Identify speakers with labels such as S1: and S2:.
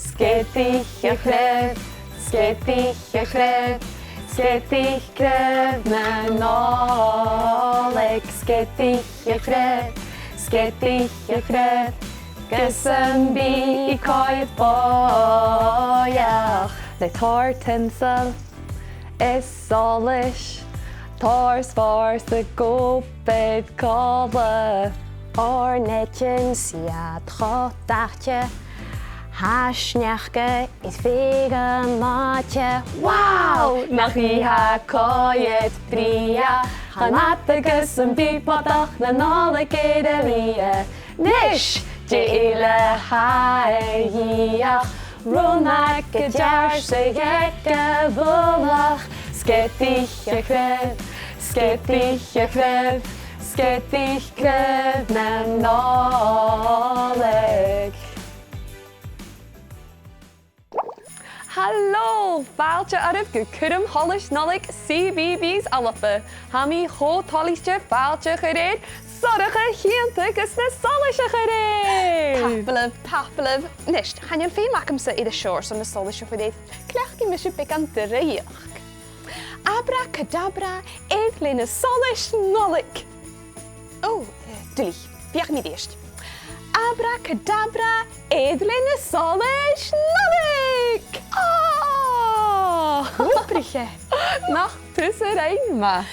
S1: Skettig a chref, skettig chref na náleg, skettig a chref, gysyn bi coed boiach, le tor tinsel is solish, tors fors the goped colle,
S2: O'r netjen siad chodachtje, Hasnechke is vega maatje.
S1: Wow! Nach i ha coed bria, Hanate gysyn bi podach na náleg edelia, Nish! Jyle haiach, Runa gejar se jeke vulach, Skettig a chref na náleg. Hallo, faaltje arif gekurum holish nolik CBB's alappe. Hami ho tolistje faaltje gereed, zorge hiente gus na solische gereed.
S3: Tapelef, nisht. Gaan je veel maken ze in de shores om de solische gereed. Krijg je misschien pikante reich. Abracadabra, eetline solish nolik. Oh, Dully, piach niet eerst. Abracadabra, eetline solish nolik.
S1: Oh!
S3: Hoeprige.
S1: Nog tussenin maar.